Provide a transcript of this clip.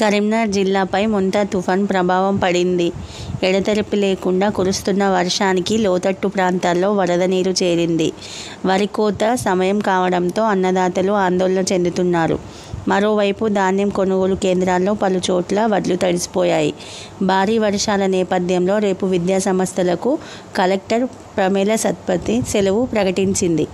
కరీంనగర్ జిల్లాపై మొంతా తుఫాన్ ప్రభావం పడింది. ఎడతెరిపి లేకుండా కురుస్తున్న వర్షానికి లోతట్టు ప్రాంతాల్లో వరద నీరు చేరింది. వరి కోత సమయం కావడంతో అన్నదాతలు ఆందోళన చెందుతున్నారు. మరోవైపు ధాన్యం కొనుగోలు కేంద్రాల్లో పలుచోట్ల వడ్లు తడిసిపోయాయి. భారీ వర్షాల నేపథ్యంలో రేపు విద్యాసంస్థలకు కలెక్టర్ ప్రమేల సత్పథి సెలవు ప్రకటించింది.